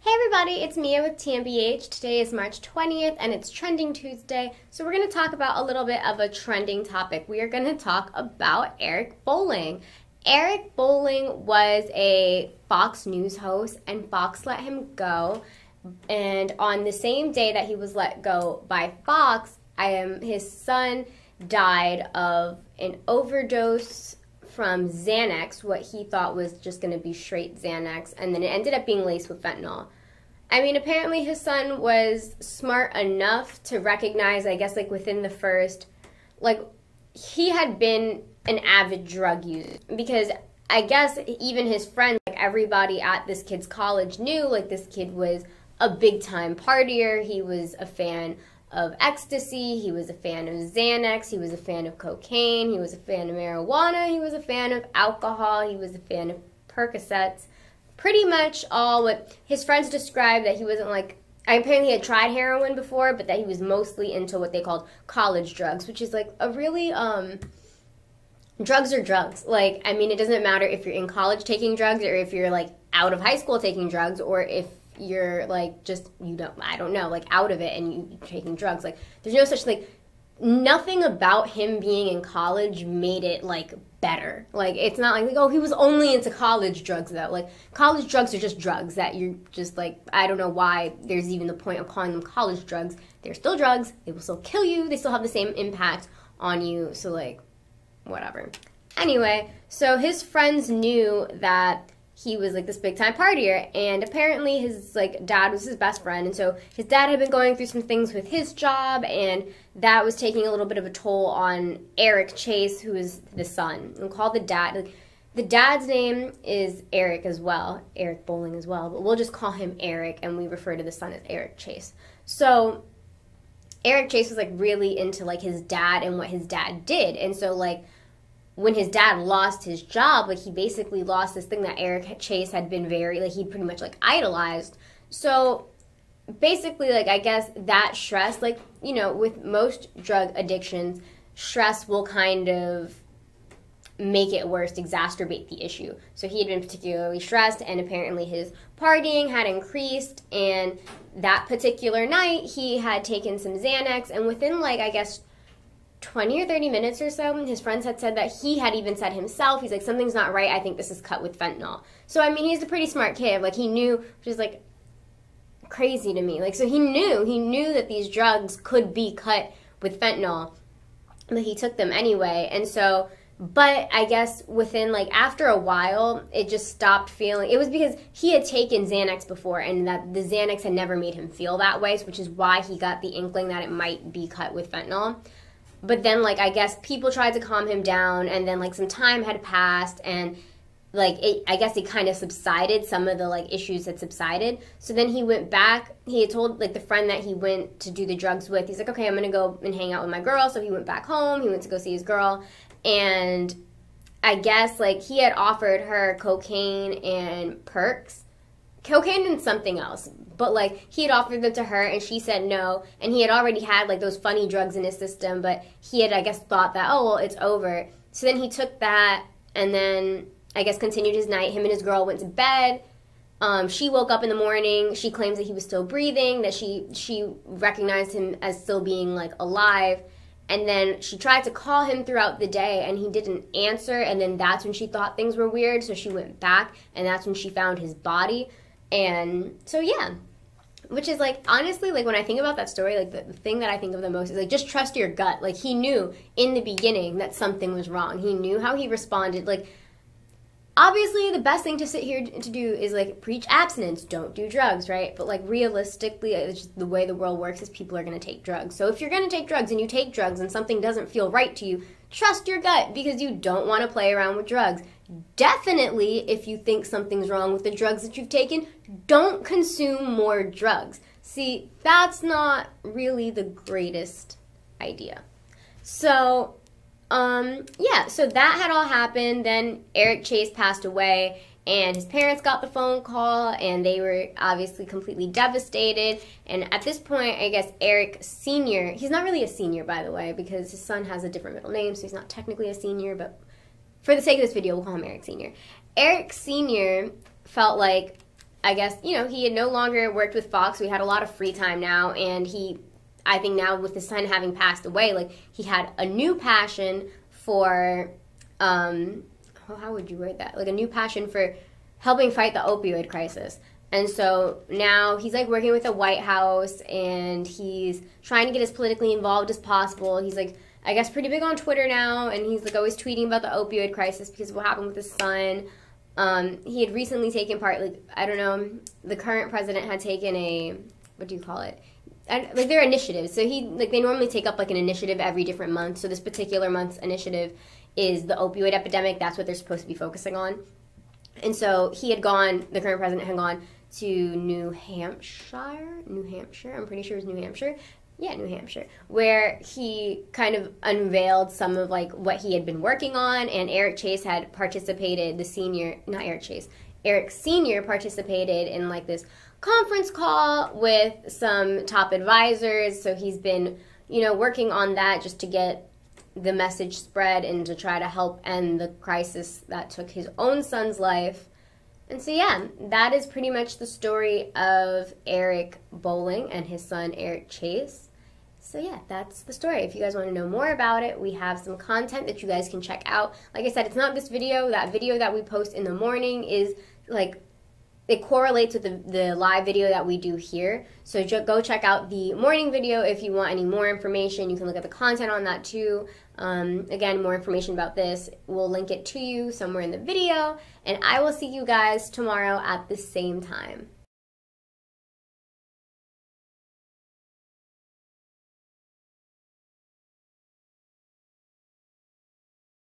Hey everybody, it's Mia with TMBH. Today is March 20th and it's Trending Tuesday. So we're going to talk about a little bit of a trending topic. We are going to talk about Eric Bolling. Eric Bolling was a Fox News host and Fox let him go. And on the same day that he was let go by Fox, his son died of an overdose from Xanax, what he thought was just going to be straight Xanax, and then it ended up being laced with fentanyl. I mean, apparently his son was smart enough to recognize, I guess, like within the first, like, he had been an avid drug user, because I guess even his friends, like everybody at this kid's college knew, like, this kid was a big-time partier. He was a fan of ecstasy, he was a fan of Xanax, he was a fan of cocaine, he was a fan of marijuana, he was a fan of alcohol, he was a fan of Percocets. Pretty much all what his friends described, that he wasn't like, apparently he had tried heroin before, but that he was mostly into what they called college drugs, which is like a really, drugs are drugs. Like, I mean, it doesn't matter if you're in college taking drugs or if you're like out of high school taking drugs, or if you're like just, I don't know, like out of it and you taking drugs. Like, there's no such thing. Nothing about him being in college made it like better. Like, it's not like, oh, he was only into college drugs though. Like, college drugs are just drugs that you're just like, I don't know why there's even the point of calling them college drugs. They're still drugs. They will still kill you. They still have the same impact on you. So like, whatever. Anyway, so his friends knew that he was like this big time partier, and apparently his like dad was his best friend, and so his dad had been going through some things with his job, and that was taking a little bit of a toll on Eric Chase, who is the son. And called the dad. Like, the dad's name is Eric as well, Eric Bolling as well, but we'll just call him Eric, and we refer to the son as Eric Chase. So Eric Chase was like really into like his dad and what his dad did, and so like, when his dad lost his job, like, he basically lost this thing that Eric Chase had been very, like, he'd pretty much, like, idolized. So, basically, like, I guess that stress, like, you know, with most drug addictions, stress will kind of make it worse, exacerbate the issue. So he had been particularly stressed, and apparently his partying had increased, and that particular night, he had taken some Xanax, and within, like, I guess 20 or 30 minutes or so, his friends had said that he had even said himself, he's like, something's not right, I think this is cut with fentanyl. So, I mean, he's a pretty smart kid. Like, he knew, which is, like, crazy to me. Like, so he knew that these drugs could be cut with fentanyl, but he took them anyway. And so, but I guess within, like, after a while, it just stopped feeling, it was because he had taken Xanax before, and that the Xanax had never made him feel that way, which is why he got the inkling that it might be cut with fentanyl. But then, like, I guess people tried to calm him down, and then, like, some time had passed, and, like, I guess it kind of subsided. Some of the, like, issues had subsided. So then he went back. He had told, like, the friend that he went to do the drugs with, he's like, okay, I'm going to go and hang out with my girl. So he went back home. He went to go see his girl. And I guess, like, he had offered her cocaine and perks. Cocaine and something else, but like, he had offered them to her and she said no, and he had already had like those funny drugs in his system, but he had, I guess, thought that, oh well, it's over. So then he took that and then I guess continued his night. Him and his girl went to bed. She woke up in the morning. She claims that he was still breathing, that she recognized him as still being like alive, and then she tried to call him throughout the day and he didn't answer, and then that's when she thought things were weird, so she went back and that's when she found his body. And so, yeah, which is, like, honestly, like, when I think about that story, like, the thing that I think of the most is, like, just trust your gut. Like, he knew in the beginning that something was wrong. He knew how he responded. Like, obviously, the best thing to sit here to do is, like, preach abstinence. Don't do drugs, right? But, like, realistically, it's just the way the world works is people are going to take drugs. So if you're going to take drugs and you take drugs and something doesn't feel right to you, trust your gut, because you don't want to play around with drugs. Definitely, if you think something's wrong with the drugs that you've taken, don't consume more drugs. See, that's not really the greatest idea. So, yeah, so that had all happened. Then Eric Chase passed away, and his parents got the phone call, and they were obviously completely devastated. And at this point, I guess Eric Sr., he's not really a senior, by the way, because his son has a different middle name, so he's not technically a senior, but for the sake of this video, we'll call him Eric Sr. Eric Sr. felt like I guess, you know, he had no longer worked with Fox, so he had a lot of free time now, and I think now with his son having passed away, like, he had a new passion for, how would you word that? Like, a new passion for helping fight the opioid crisis. And so now he's, like, working with the White House, and he's trying to get as politically involved as possible. He's, like, I guess pretty big on Twitter now, and he's, like, always tweeting about the opioid crisis because of what happened with his son. He had recently taken part, like, I don't know, the current president had taken a, what do you call it? Like, they're initiatives. So they normally take up, like, an initiative every different month. So this particular month's initiative is the opioid epidemic. That's what they're supposed to be focusing on. And so the current president had gone to New Hampshire, I'm pretty sure it was New Hampshire. Yeah, New Hampshire, where he kind of unveiled some of, like, what he had been working on, and Eric Chase had participated, Eric Sr. participated in, like, this conference call with some top advisors. So he's been, you know, working on that just to get the message spread and to try to help end the crisis that took his own son's life. And so, yeah, that is pretty much the story of Eric Bolling and his son, Eric Chase. So, yeah, that's the story. If you guys want to know more about it, we have some content that you guys can check out. Like I said, it's not this video. That video that we post in the morning is, like, it correlates with the live video that we do here. So go check out the morning video if you want any more information. You can look at the content on that too. Again, more information about this, we'll link it to you somewhere in the video. And I will see you guys tomorrow at the same time.